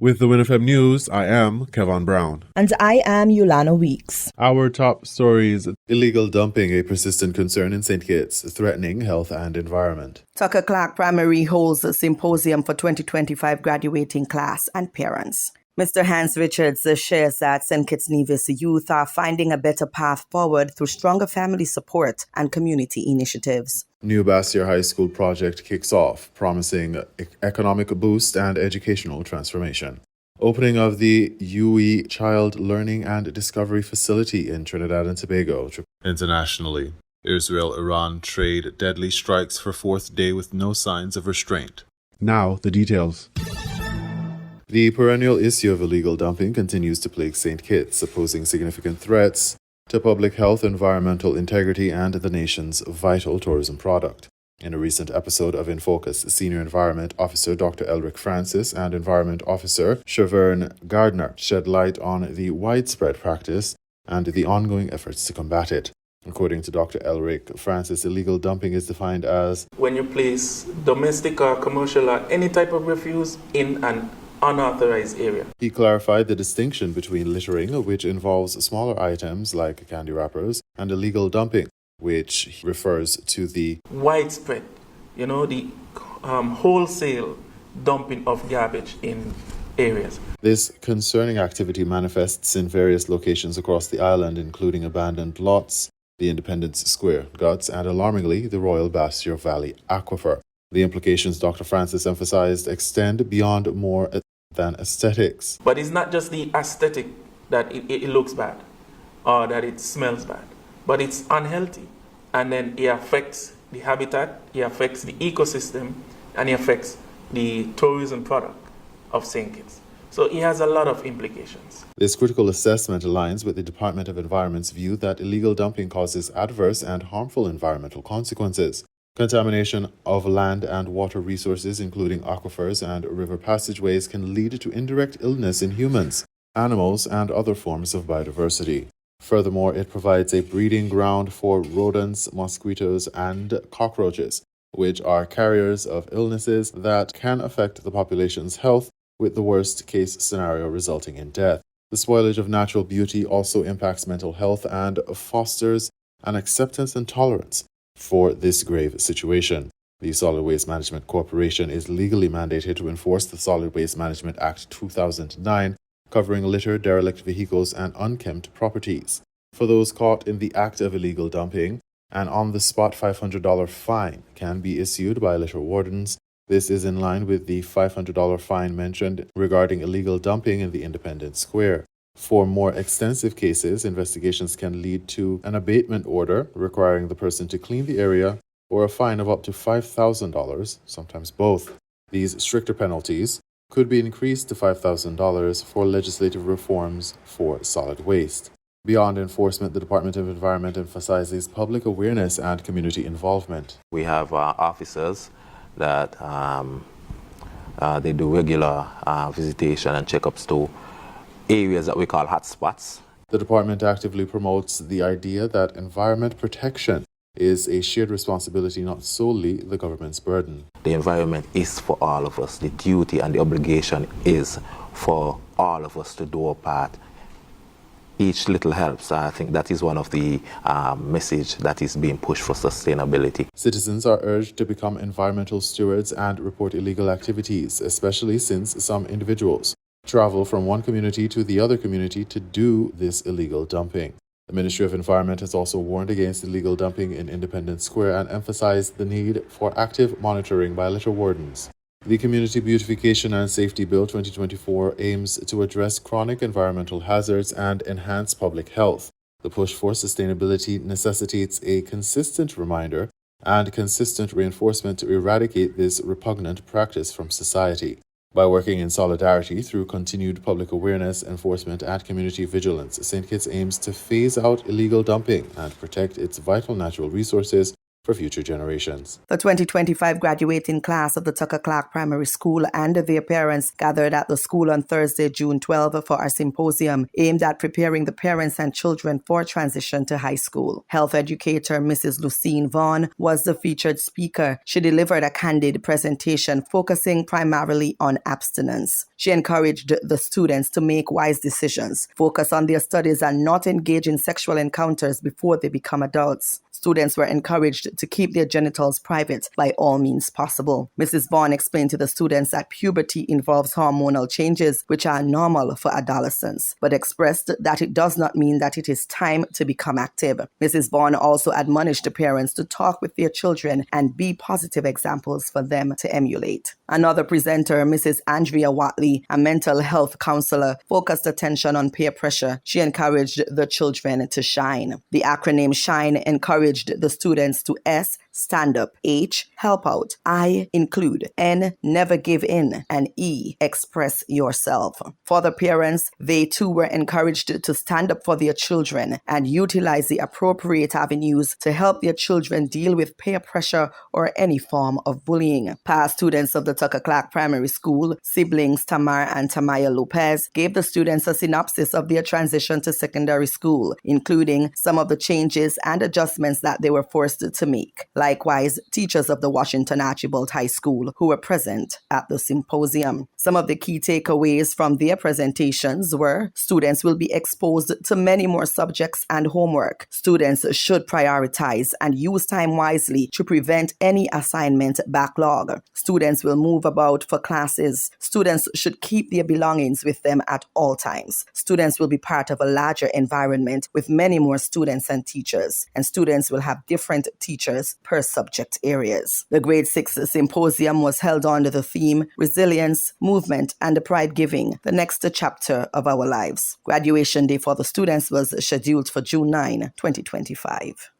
With the WINN FM News, I am Kevin Brown. And I am Yolana Weeks. Our top stories: illegal dumping, a persistent concern in St. Kitts, threatening health and environment. Tucker Clark Primary holds a symposium for 2025 graduating class and parents. Mr. Hans Richards shares that St. Kitts Nevis youth are finding a better path forward through stronger family support and community initiatives. New Bassier High School project kicks off, promising economic boost and educational transformation. Opening of the UE Child Learning and Discovery Facility in Trinidad and Tobago. Internationally, Israel-Iran trade deadly strikes for fourth day with no signs of restraint. Now, the details. The perennial issue of illegal dumping continues to plague St. Kitts, posing significant threats to public health, environmental integrity, and the nation's vital tourism product. In a recent episode of In Focus, Senior Environment Officer Dr. Elric Francis and Environment Officer Shavern Gardner shed light on the widespread practice and the ongoing efforts to combat it. According to Dr. Elric Francis, illegal dumping is defined as when you place domestic or commercial or any type of refuse in an unauthorized area. He clarified the distinction between littering, which involves smaller items like candy wrappers, and illegal dumping, which refers to the widespread, the wholesale dumping of garbage in areas. This concerning activity manifests in various locations across the island, including abandoned lots, the Independence Square guts, and alarmingly, the Royal Bassier Valley Aquifer. The implications, Dr. Francis emphasized, extend beyond more than aesthetics. But it's not just the aesthetic that it looks bad or that it smells bad, but it's unhealthy. And then it affects the habitat, it affects the ecosystem, and it affects the tourism product of St. Kitts. So it has a lot of implications. This critical assessment aligns with the Department of Environment's view that illegal dumping causes adverse and harmful environmental consequences. Contamination of land and water resources, including aquifers and river passageways, can lead to indirect illness in humans, animals, and other forms of biodiversity. Furthermore, it provides a breeding ground for rodents, mosquitoes, and cockroaches, which are carriers of illnesses that can affect the population's health, with the worst-case scenario resulting in death. The spoilage of natural beauty also impacts mental health and fosters an acceptance and tolerance for this grave situation. The Solid Waste Management Corporation is legally mandated to enforce the Solid Waste Management Act 2009, covering litter, derelict vehicles, and unkempt properties. For those caught in the act of illegal dumping, an on-the-spot $500 fine can be issued by litter wardens. This is in line with the $500 fine mentioned regarding illegal dumping in the Independence Square. For more extensive cases, investigations can lead to an abatement order requiring the person to clean the area or a fine of up to $5,000, sometimes both. These stricter penalties could be increased to $5,000 for legislative reforms for solid waste. Beyond enforcement, the Department of Environment emphasizes public awareness and community involvement. We have officers that they do regular visitation and checkups to areas that we call hotspots. The department actively promotes the idea that environment protection is a shared responsibility, not solely the government's burden. The environment is for all of us. The duty and the obligation is for all of us to do our part. Each little helps. I think that is one of the message that is being pushed for sustainability. Citizens are urged to become environmental stewards and report illegal activities, especially since some individuals travel from one community to the other community to do this illegal dumping. The Ministry of Environment has also warned against illegal dumping in Independence Square and emphasized the need for active monitoring by litter wardens. The Community Beautification and Safety Bill 2024 aims to address chronic environmental hazards and enhance public health. The push for sustainability necessitates a consistent reminder and consistent reinforcement to eradicate this repugnant practice from society. By working in solidarity through continued public awareness, enforcement, and community vigilance, St. Kitts aims to phase out illegal dumping and protect its vital natural resources for future generations. The 2025 graduating class of the Tucker Clark Primary School and their parents gathered at the school on Thursday, June 12, for a symposium aimed at preparing the parents and children for transition to high school. Health educator Mrs. Lucine Vaughn was the featured speaker. She delivered a candid presentation focusing primarily on abstinence. She encouraged the students to make wise decisions, focus on their studies, and not engage in sexual encounters before they become adults. Students were encouraged to keep their genitals private by all means possible. Mrs. Vaughn explained to the students that puberty involves hormonal changes which are normal for adolescents, but expressed that it does not mean that it is time to become active. Mrs. Vaughn also admonished the parents to talk with their children and be positive examples for them to emulate. Another presenter, Mrs. Andrea Watley, a mental health counselor, focused attention on peer pressure. She encouraged the children to shine. The acronym SHINE encouraged the students to S, stand up, H, help out, I, include, N, never give in, and E, express yourself. For the parents, they too were encouraged to stand up for their children and utilize the appropriate avenues to help their children deal with peer pressure or any form of bullying. Past students of the Tucker Clark Primary School, siblings Tamar and Tamaya Lopez, gave the students a synopsis of their transition to secondary school, including some of the changes and adjustments that they were forced to make. Likewise, teachers of the Washington Archibald High School who were present at the symposium. Some of the key takeaways from their presentations were: students will be exposed to many more subjects and homework. Students should prioritize and use time wisely to prevent any assignment backlog. Students will move about for classes. Students should keep their belongings with them at all times. Students will be part of a larger environment with many more students and teachers, and students will have different teachers per subject areas. The Grade 6 symposium was held under the theme Resilience, Movement, and Pride Giving, the next chapter of our lives. Graduation day for the students was scheduled for June 9, 2025.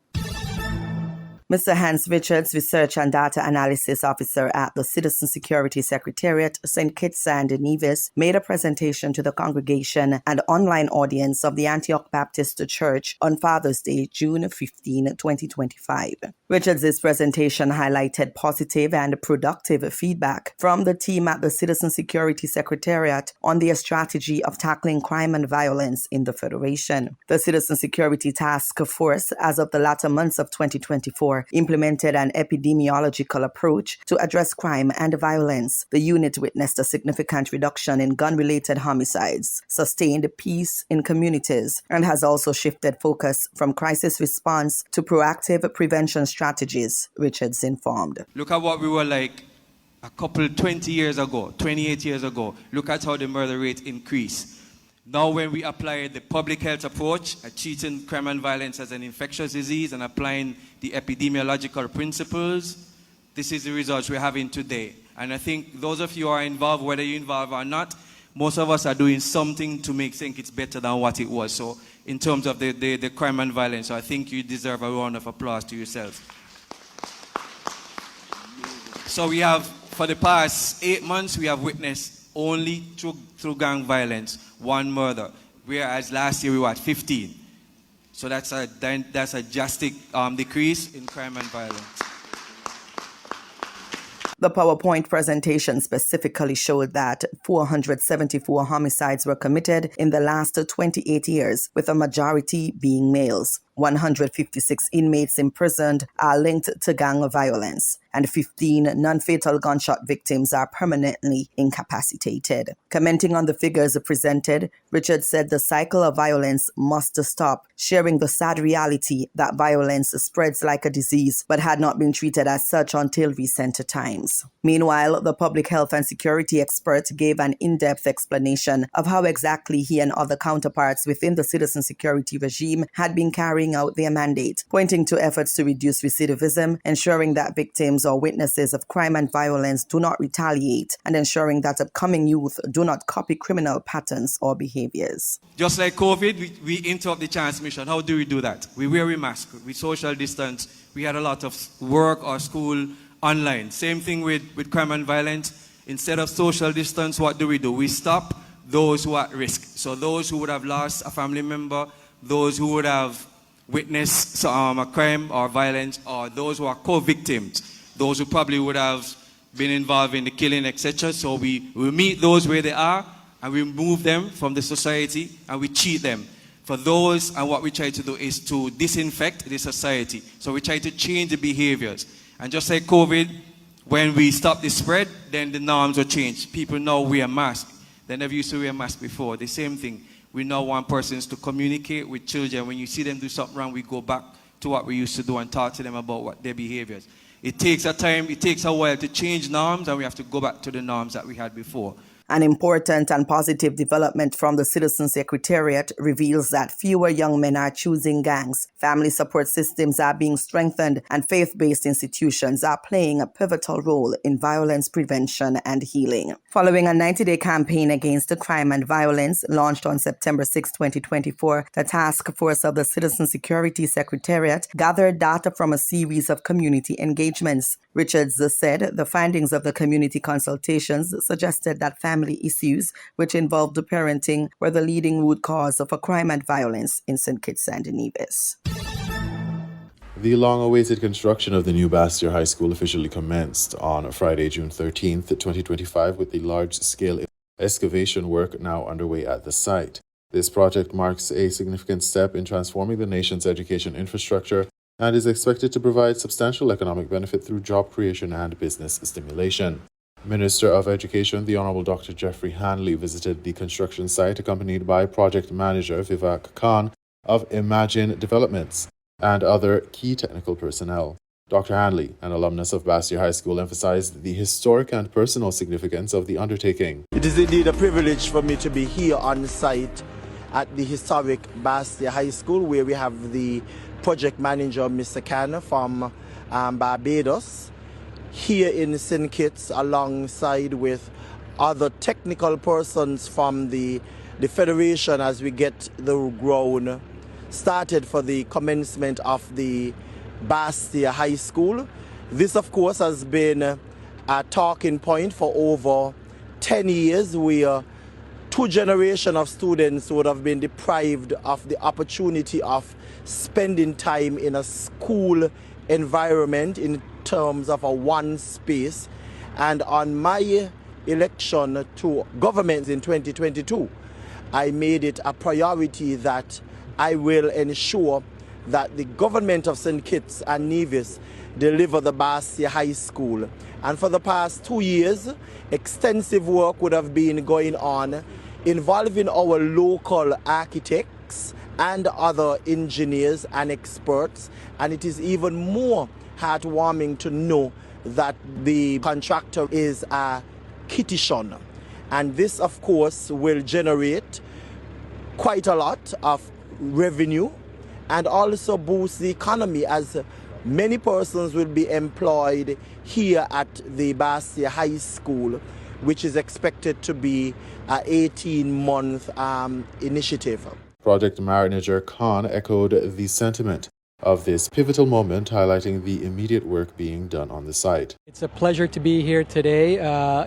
Mr. Hans Richards, Research and Data Analysis Officer at the Citizen Security Secretariat, St. Kitts and Nevis, made a presentation to the congregation and online audience of the Antioch Baptist Church on Father's Day, June 15, 2025. Richards' presentation highlighted positive and productive feedback from the team at the Citizen Security Secretariat on their strategy of tackling crime and violence in the Federation. The Citizen Security Task Force, as of the latter months of 2024, implemented an epidemiological approach to address crime and violence. The unit witnessed a significant reduction in gun-related homicides, sustained peace in communities, and has also shifted focus from crisis response to proactive prevention strategies, Richards informed. Look at what we were like a couple 28 years ago. Look at how the murder rate increased. Now when we apply the public health approach, treating crime and violence as an infectious disease and applying the epidemiological principles, this is the results we're having today. And I think those of you who are involved, whether you're involved or not, most of us are doing something to think it's better than what it was. So in terms of the crime and violence, so I think you deserve a round of applause to yourselves. So we have, for the past 8 months, we have witnessed only through gang violence, 1 murder, whereas last year we were at 15. So that's a drastic decrease in crime and violence. The PowerPoint presentation specifically showed that 474 homicides were committed in the last 28 years, with a majority being males. 156 inmates imprisoned are linked to gang violence, and 15 non-fatal gunshot victims are permanently incapacitated. Commenting on the figures presented, Richard said the cycle of violence must stop, sharing the sad reality that violence spreads like a disease but had not been treated as such until recent times. Meanwhile, the public health and security expert gave an in-depth explanation of how exactly he and other counterparts within the citizen security regime had been carrying out their mandate, pointing to efforts to reduce recidivism, ensuring that victims or witnesses of crime and violence do not retaliate, and ensuring that upcoming youth do not copy criminal patterns or behaviors. Just like COVID, we interrupt the transmission. How do we do that? We wear a mask, we social distance, we had a lot of work or school online. Same thing with crime and violence. Instead of social distance, what do? We stop those who are at risk. So those who would have lost a family member, those who would have witnessed a crime or violence, or those who are co-victims, those who probably would have been involved in the killing, etc. So we meet those where they are, and we remove them from the society, and we treat them. For those, and what we try to do is to disinfect the society. So we try to change the behaviors. And just like COVID, when we stop the spread, then the norms will change. People now wear masks. They never used to wear masks before. The same thing. We now want persons to communicate with children. When you see them do something wrong, we go back to what we used to do and talk to them about what their behaviors. It takes a time, it takes a while to change norms, and we have to go back to the norms that we had before. An important and positive development from the Citizen Secretariat reveals that fewer young men are choosing gangs, family support systems are being strengthened, and faith-based institutions are playing a pivotal role in violence prevention and healing. Following a 90-day campaign against crime and violence launched on September 6, 2024, the task force of the Citizen Security Secretariat gathered data from a series of community engagements. Richards said the findings of the community consultations suggested that family issues, which involved parenting, were the leading root cause of crime and violence in St. Kitts and Nevis. The long-awaited construction of the new Bastia High School officially commenced on Friday, June 13th, 2025, with the large-scale excavation work now underway at the site. This project marks a significant step in transforming the nation's education infrastructure and is expected to provide substantial economic benefit through job creation and business stimulation. Minister of Education, the Honorable Dr. Jeffrey Hanley, visited the construction site accompanied by Project Manager Vivek Khan of Imagine Developments and other key technical personnel. Dr. Hanley, an alumnus of Bastia High School, emphasized the historic and personal significance of the undertaking. It is indeed a privilege for me to be here on site at the historic Bastia High School, where we have the project manager, Mr. Khan, from Barbados, here in St. Kitts, alongside with other technical persons from the Federation, as we get the ground started for the commencement of the Bastia High School. This, of course, has been a talking point for over 10 years, where two generations of students would have been deprived of the opportunity of spending time in a school environment in terms of a one space. And on my election to government in 2022, I made it a priority that I will ensure that the government of St. Kitts and Nevis deliver the Bastia High School. And for the past 2 years, extensive work would have been going on involving our local architects and other engineers and experts. And it is even more heartwarming to know that the contractor is a Kittitian. And this, of course, will generate quite a lot of revenue and also boost the economy, as many persons will be employed here at the Bastia High School, which is expected to be an 18-month initiative. Project Manager Khan echoed the sentiment of this pivotal moment, highlighting the immediate work being done on the site. It's a pleasure to be here today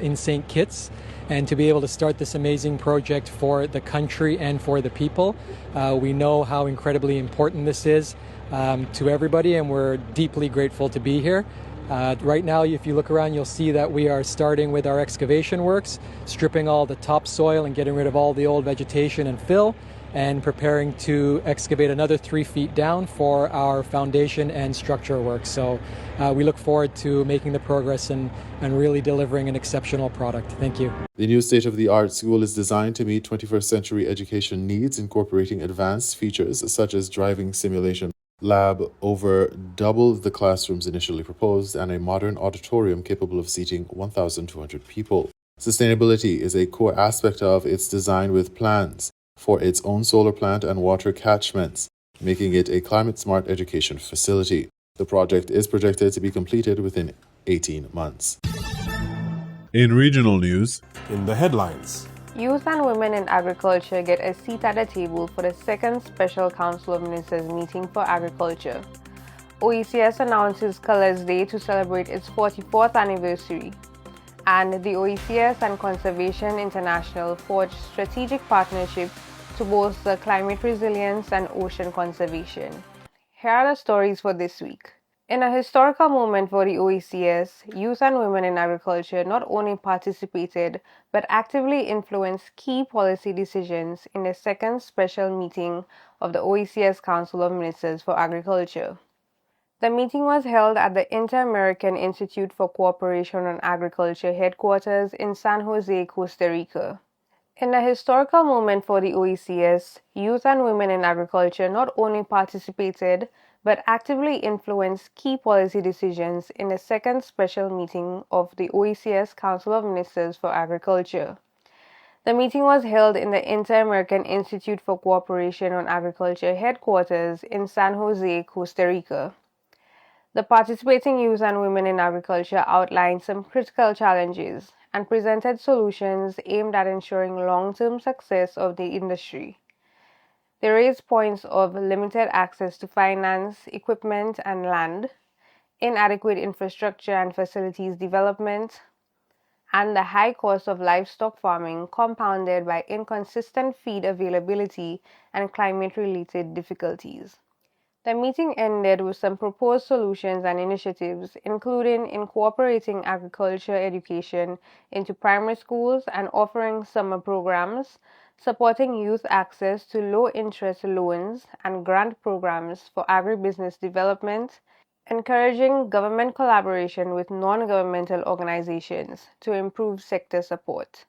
in St. Kitts and to be able to start this amazing project for the country and for the people. We know how incredibly important this is to everybody, and we're deeply grateful to be here. Right now, if you look around, you'll see that we are starting with our excavation works, stripping all the topsoil and getting rid of all the old vegetation and fill, and preparing to excavate another 3 feet down for our foundation and structure work. So we look forward to making the progress and really delivering an exceptional product. Thank you. The new state-of-the-art school is designed to meet 21st century education needs, incorporating advanced features such as driving simulation lab, over double the classrooms initially proposed, and a modern auditorium capable of seating 1,200 people. Sustainability is a core aspect of its design, with plans for its own solar plant and water catchments, making it a climate-smart education facility. The project is projected to be completed within 18 months. In regional news, in the headlines, Youth and women in agriculture get a seat at the table for the second Special Council of Ministers meeting for agriculture. OECS announces Colors Day to celebrate its 44th anniversary. And the OECS and Conservation International forged strategic partnership to bolster climate resilience and ocean conservation. Here are the stories for this week. In a historical moment for the OECS, youth and women in agriculture not only participated but actively influenced key policy decisions in the second special meeting of the OECS Council of Ministers for Agriculture. The meeting was held at the Inter-American Institute for Cooperation on Agriculture headquarters in San Jose, Costa Rica. In a historical moment for the OECS, youth and women in agriculture not only participated but actively influenced key policy decisions in the second special meeting of the OECS Council of Ministers for Agriculture. The meeting was held in the Inter-American Institute for Cooperation on Agriculture headquarters in San Jose, Costa Rica. The participating youth and women in agriculture outlined some critical challenges and presented solutions aimed at ensuring long-term success of the industry. They raised points of limited access to finance, equipment, and land, inadequate infrastructure and facilities development, and the high cost of livestock farming compounded by inconsistent feed availability and climate-related difficulties. The meeting ended with some proposed solutions and initiatives, including incorporating agriculture education into primary schools and offering summer programs, supporting youth access to low-interest loans and grant programs for agribusiness development, encouraging government collaboration with non-governmental organizations to improve sector support.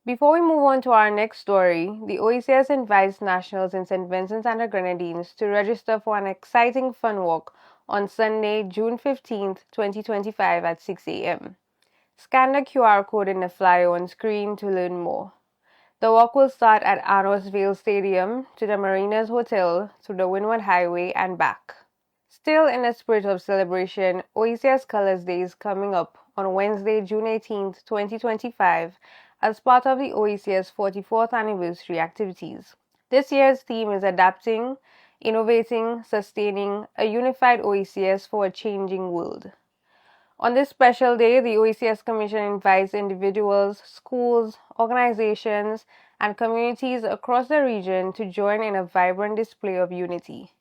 Before we move on to our next story, the OECS invites nationals in St. Vincent and the Grenadines to register for an exciting fun walk on Sunday, June 15, 2025 at 6 a.m. Scan the QR code in the flyer on screen to learn more. The walk will start at Arnosville Stadium to the Marinas Hotel through the Windward Highway and back. Still in the spirit of celebration, OECS Colors Day is coming up on Wednesday, June 18, 2025, as part of the OECS 44th anniversary activities. This year's theme is Adapting, Innovating, Sustaining, a Unified OECS for a Changing World. On this special day, the OECS Commission invites individuals, schools, organizations, and communities across the region to join in a vibrant display of unity.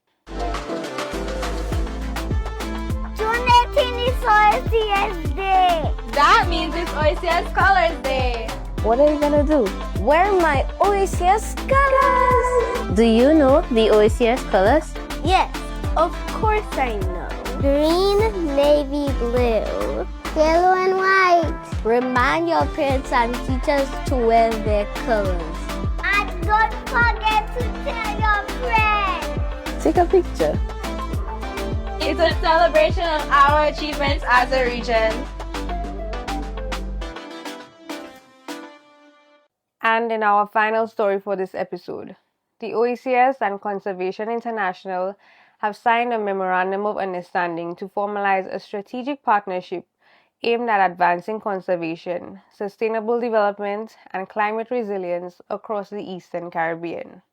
June 18 is OECS Day. That means it's OECS Colors Day. What are you gonna do? Wear my OECS colors! Do you know the OECS colors? Yes, of course I know. Green, navy, blue, yellow and white. Remind your parents and teachers to wear their colors. And don't forget to tell your friends. Take a picture. It's a celebration of our achievements as a region. And in our final story for this episode, the OECS and Conservation International have signed a Memorandum of Understanding to formalize a strategic partnership aimed at advancing conservation, sustainable development, and climate resilience across the Eastern Caribbean.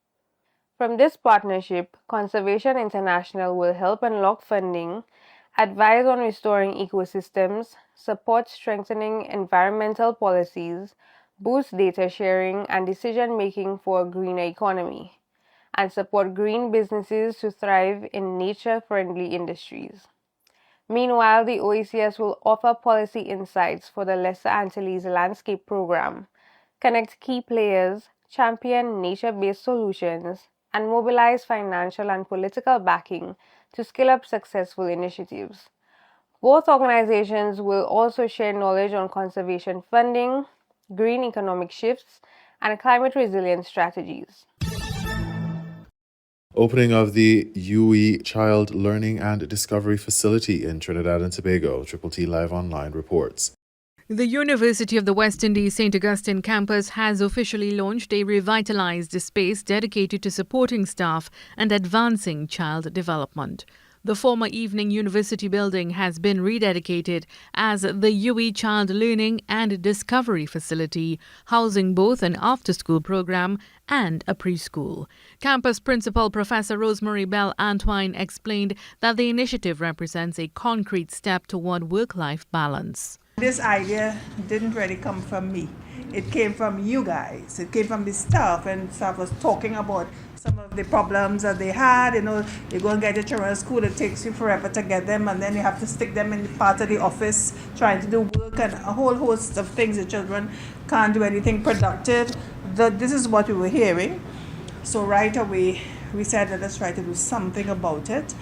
From this partnership, Conservation International will help unlock funding, advise on restoring ecosystems, support strengthening environmental policies, boost data sharing and decision-making for a greener economy, and support green businesses to thrive in nature-friendly industries. Meanwhile, the OECS will offer policy insights for the Lesser Antilles Landscape Program, connect key players, champion nature-based solutions, and mobilize financial and political backing to scale up successful initiatives. Both organizations will also share knowledge on conservation funding, green economic shifts, and climate resilience strategies. Opening of the UE Child Learning and Discovery Facility in Trinidad and Tobago, Triple T Live Online reports. The University of the West Indies St. Augustine campus has officially launched a revitalized space dedicated to supporting staff and advancing child development. The former Evening University building has been rededicated as the UE Child Learning and Discovery Facility, housing both an after-school program and a preschool. Campus Principal Professor Rosemary Bell Antwine explained that the initiative represents a concrete step toward work-life balance. This idea didn't really come from me. It came from you guys. It came from the staff, and staff was talking about some of the problems that they had. You know, you go and get your children at school, it takes you forever to get them, and then you have to stick them in part of the office trying to do work and a whole host of things. The children can't do anything productive. This is what we were hearing. So right away, we said, let us try to do something about it.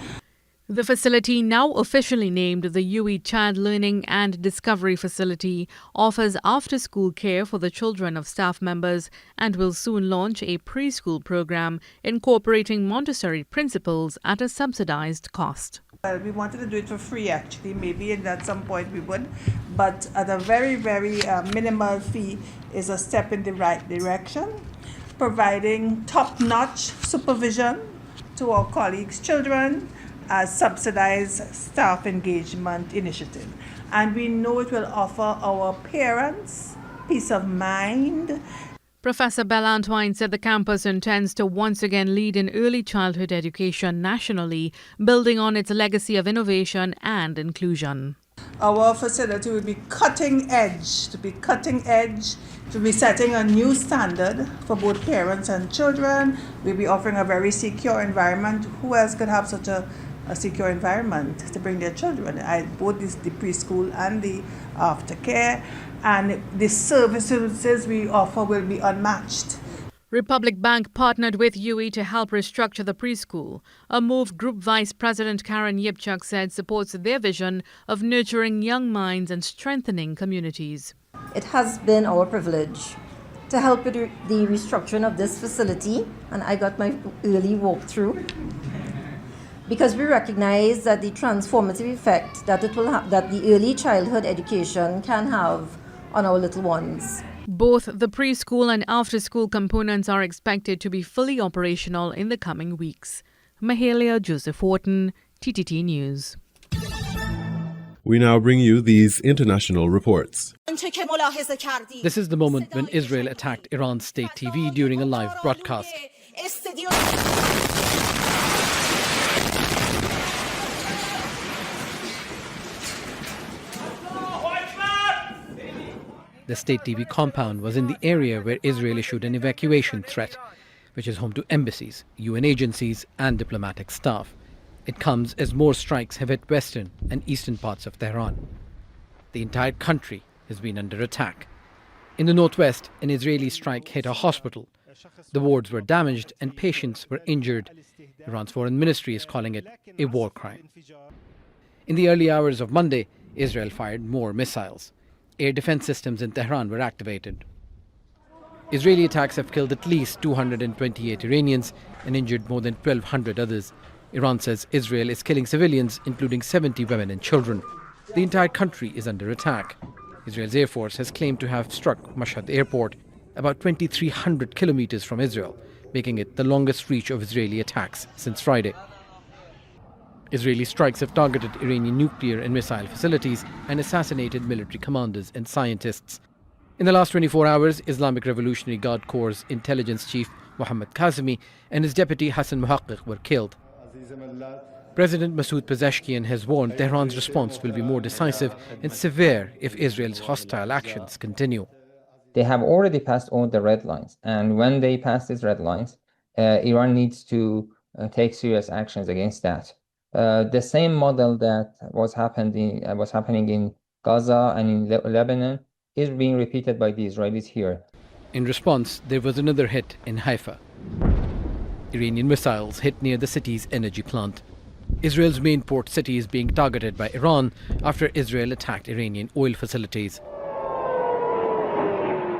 The facility, now officially named the UE Child Learning and Discovery Facility, offers after-school care for the children of staff members and will soon launch a preschool program incorporating Montessori principles at a subsidized cost. We wanted to do it for free, actually. Maybe at some point we would, but at a very, very minimal fee is a step in the right direction, providing top-notch supervision to our colleagues' children, as subsidized staff engagement initiative. And we know it will offer our parents peace of mind. Professor Bellantoine said the campus intends to once again lead in early childhood education nationally, building on its legacy of innovation and inclusion. Our facility will be cutting edge, to be setting a new standard for both parents and children. We'll be offering a very secure environment. Who else could have such a secure environment to bring their children? Both the preschool and the aftercare, and the services we offer will be unmatched. Republic Bank partnered with UE to help restructure the preschool, a move Group Vice President Karen Yipchuk said supports their vision of nurturing young minds and strengthening communities. It has been our privilege to help with the restructuring of this facility, and I got my early walkthrough, because we recognize that the transformative effect that it will have, that the early childhood education can have on our little ones. Both the preschool and after-school components are expected to be fully operational in the coming weeks. Mahalia Joseph Wharton, TTT News. We now bring you these international reports. This is the moment when Israel attacked Iran's state TV during a live broadcast. The state TV compound was in the area where Israel issued an evacuation threat, which is home to embassies, UN agencies and diplomatic staff. It comes as more strikes have hit western and eastern parts of Tehran. The entire country has been under attack. In the northwest, an Israeli strike hit a hospital. The wards were damaged and patients were injured. Iran's foreign ministry is calling it a war crime. In the early hours of Monday, Israel fired more missiles. Air defense systems in Tehran were activated. Israeli attacks have killed at least 228 Iranians and injured more than 1,200 others. Iran says Israel is killing civilians, including 70 women and children. The entire country is under attack. Israel's Air Force has claimed to have struck Mashhad airport, about 2,300 kilometers from Israel, making it the longest reach of Israeli attacks since Friday. Israeli strikes have targeted Iranian nuclear and missile facilities and assassinated military commanders and scientists. In the last 24 hours, Islamic Revolutionary Guard Corps intelligence chief Mohammad Kazemi and his deputy Hassan Muhaqqiq were killed. President Masoud Pezeshkian has warned Tehran's response will be more decisive and severe if Israel's hostile actions continue. They have already passed all the red lines, and when they pass these red lines, Iran needs to take serious actions against that. The same model that was happening in Gaza and in Lebanon is being repeated by the Israelis here. In response, there was another hit in Haifa. Iranian missiles hit near the city's energy plant. Israel's main port city is being targeted by Iran after Israel attacked Iranian oil facilities.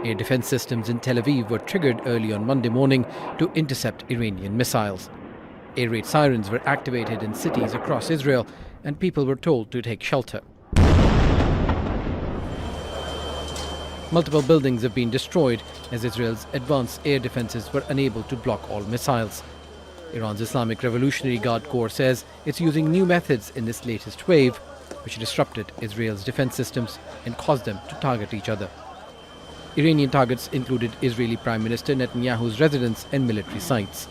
Air defense systems in Tel Aviv were triggered early on Monday morning to intercept Iranian missiles. Air raid sirens were activated in cities across Israel, and people were told to take shelter. Multiple buildings have been destroyed as Israel's advanced air defenses were unable to block all missiles. Iran's Islamic Revolutionary Guard Corps says it's using new methods in this latest wave, which disrupted Israel's defense systems and caused them to target each other. Iranian targets included Israeli Prime Minister Netanyahu's residence and military sites.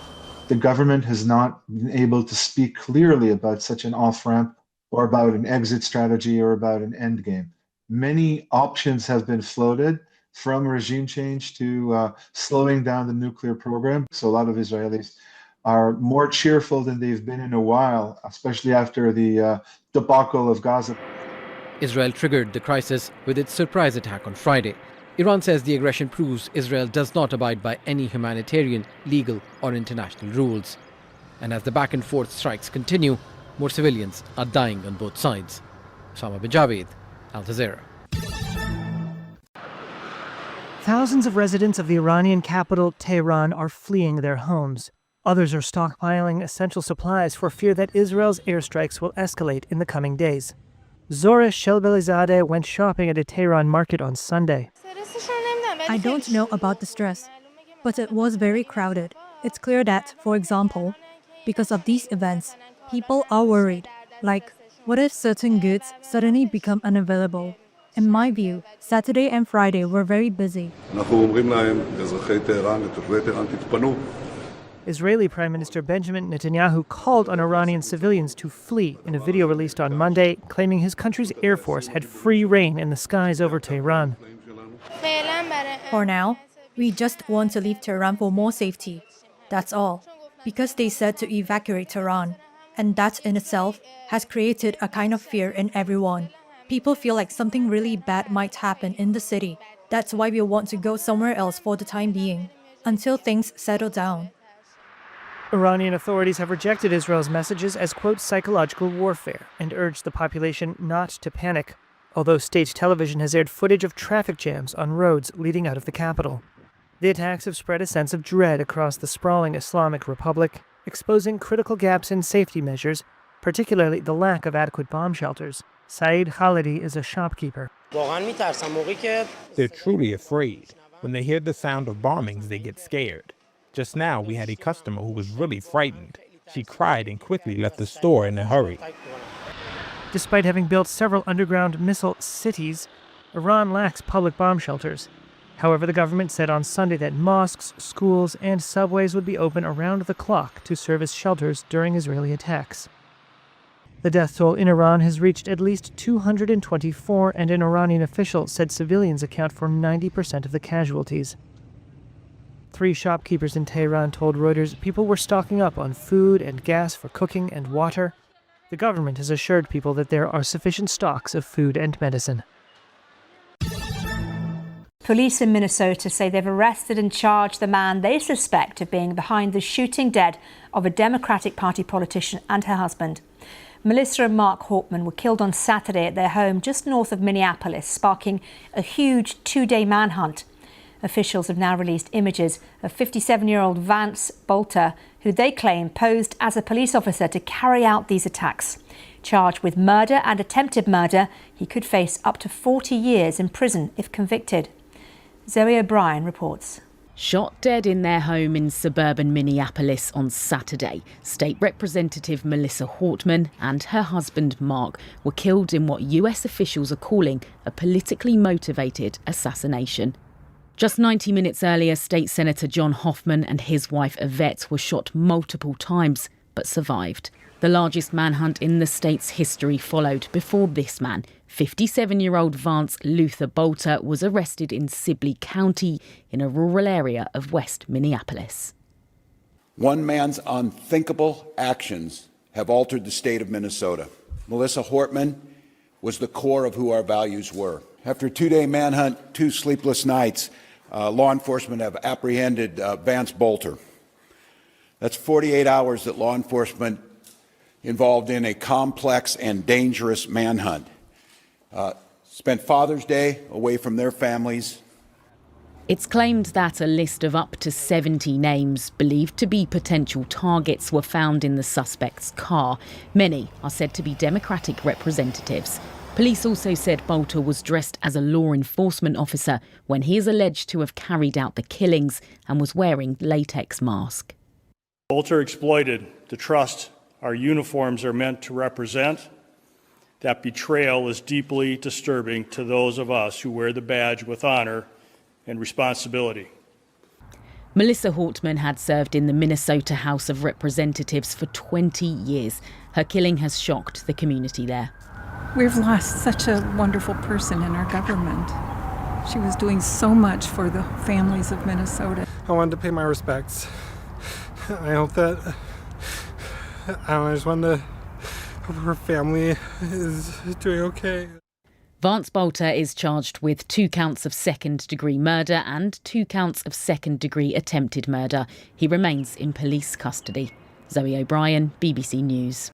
The government has not been able to speak clearly about such an off-ramp or about an exit strategy or about an endgame. Many options have been floated. from regime change to slowing down the nuclear program. So a lot of Israelis are more cheerful than they've been in a while, especially after the debacle of Gaza. Israel triggered the crisis with its surprise attack on Friday. Iran says the aggression proves Israel does not abide by any humanitarian, legal or international rules. And as the back-and-forth strikes continue, more civilians are dying on both sides. Sama bin Javid, Al Jazeera. Thousands of residents of the Iranian capital, Tehran, are fleeing their homes. Others are stockpiling essential supplies for fear that Israel's airstrikes will escalate in the coming days. Zora Shelbelizadeh went shopping at a Tehran market on Sunday. I don't know about the stress, but it was very crowded. It's clear that, for example, because of these events, people are worried. Like, what if certain goods suddenly become unavailable? In my view, Saturday and Friday were very busy. Israeli Prime Minister Benjamin Netanyahu called on Iranian civilians to flee in a video released on Monday, claiming his country's air force had free reign in the skies over Tehran. For now, we just want to leave Tehran for more safety. That's all. Because they said to evacuate Tehran. And that in itself has created a kind of fear in everyone. People feel like something really bad might happen in the city. That's why we want to go somewhere else for the time being, until things settle down. Iranian authorities have rejected Israel's messages as, quote, psychological warfare and urged the population not to panic, although state television has aired footage of traffic jams on roads leading out of the capital. The attacks have spread a sense of dread across the sprawling Islamic Republic, exposing critical gaps in safety measures, particularly the lack of adequate bomb shelters. Saeed Khalidi is a shopkeeper. They're truly afraid. When they hear the sound of bombings, they get scared. Just now, we had a customer who was really frightened. She cried and quickly left the store in a hurry. Despite having built several underground missile cities, Iran lacks public bomb shelters. However, the government said on Sunday that mosques, schools, and subways would be open around the clock to serve as shelters during Israeli attacks. The death toll in Iran has reached at least 224, and an Iranian official said civilians account for 90% of the casualties. 3 shopkeepers in Tehran told Reuters people were stocking up on food and gas for cooking and water. The government has assured people that there are sufficient stocks of food and medicine. Police in Minnesota say they've arrested and charged the man they suspect of being behind the shooting dead of a Democratic Party politician and her husband. Melissa and Mark Hauptman were killed on Saturday at their home just north of Minneapolis, sparking a huge 2-day manhunt. Officials have now released images of 57-year-old Vance Bolter, who they claim posed as a police officer to carry out these attacks. Charged with murder and attempted murder, he could face up to 40 years in prison if convicted. Zoe O'Brien reports. Shot dead in their home in suburban Minneapolis on Saturday, State Representative Melissa Hauptman and her husband Mark were killed in what US officials are calling a politically motivated assassination. Just 90 minutes earlier, State Senator John Hoffman and his wife Yvette were shot multiple times, but survived. The largest manhunt in the state's history followed before this man, 57-year-old Vance Luther Bolter, was arrested in Sibley County in a rural area of West Minneapolis. One man's unthinkable actions have altered the state of Minnesota. Melissa Hauptman was the core of who our values were. After a 2-day manhunt, 2 sleepless nights, law enforcement have apprehended Vance Bolter. That's 48 hours that law enforcement involved in a complex and dangerous manhunt. Spent Father's Day away from their families. It's claimed that a list of up to 70 names believed to be potential targets were found in the suspect's car. Many are said to be Democratic representatives. Police also said Bolter was dressed as a law enforcement officer when he is alleged to have carried out the killings and was wearing latex mask. Bolter exploited the trust our uniforms are meant to represent. That betrayal is deeply disturbing to those of us who wear the badge with honor and responsibility. Melissa Hauptman had served in the Minnesota House of Representatives for 20 years. Her killing has shocked the community there. We've lost such a wonderful person in our government. She was doing so much for the families of Minnesota. I wanted to pay my respects. I hope that, I just wanted to hope her family is doing okay. Vance Bolter is charged with 2 counts of second-degree murder and 2 counts of second-degree attempted murder. He remains in police custody. Zoe O'Brien, BBC News.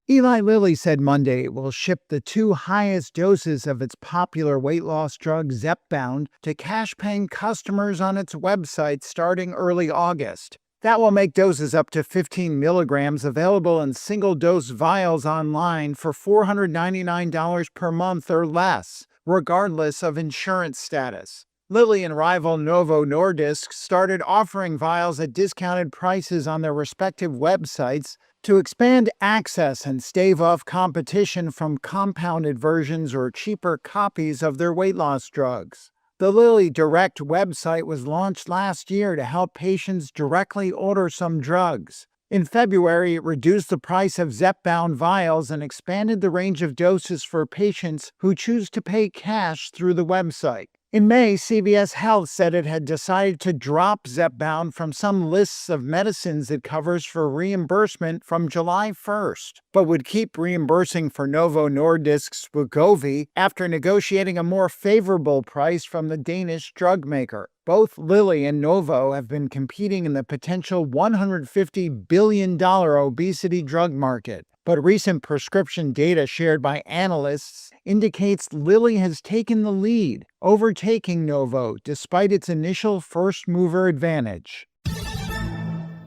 Eli Lilly said Monday it will ship the 2 highest doses of its popular weight loss drug Zepbound to cash-paying customers on its website starting early August. That will make doses up to 15 milligrams available in single-dose vials online for $499 per month or less, regardless of insurance status. Lilly and rival Novo Nordisk started offering vials at discounted prices on their respective websites to expand access and stave off competition from compounded versions or cheaper copies of their weight loss drugs. The Lilly Direct website was launched last year to help patients directly order some drugs. In February, it reduced the price of Zepbound vials and expanded the range of doses for patients who choose to pay cash through the website. In May, CVS Health said it had decided to drop Zepbound from some lists of medicines it covers for reimbursement from July 1st, but would keep reimbursing for Novo Nordisk's Wegovy after negotiating a more favorable price from the Danish drug maker. Both Lilly and Novo have been competing in the potential $150 billion obesity drug market. But recent prescription data shared by analysts indicates Lilly has taken the lead, overtaking Novo despite its initial first-mover advantage.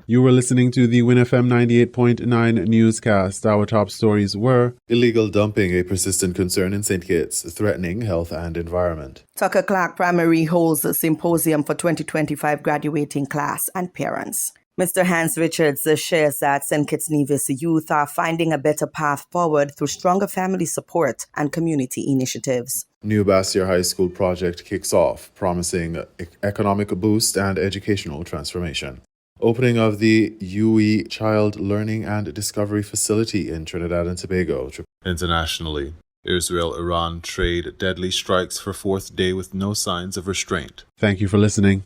You were listening to the WINN FM 98.9 newscast. Our top stories were illegal dumping, a persistent concern in St. Kitts, threatening health and environment. Tucker Clark Primary holds a symposium for 2025 graduating class and parents. Mr. Hans Richards shares that St. Kitts Nevis youth are finding a better path forward through stronger family support and community initiatives. New Bastyr High School project kicks off, promising economic boost and educational transformation. Opening of the UE Child Learning and Discovery Facility in Trinidad and Tobago. Internationally, Israel-Iran trade deadly strikes for 4th day with no signs of restraint. Thank you for listening.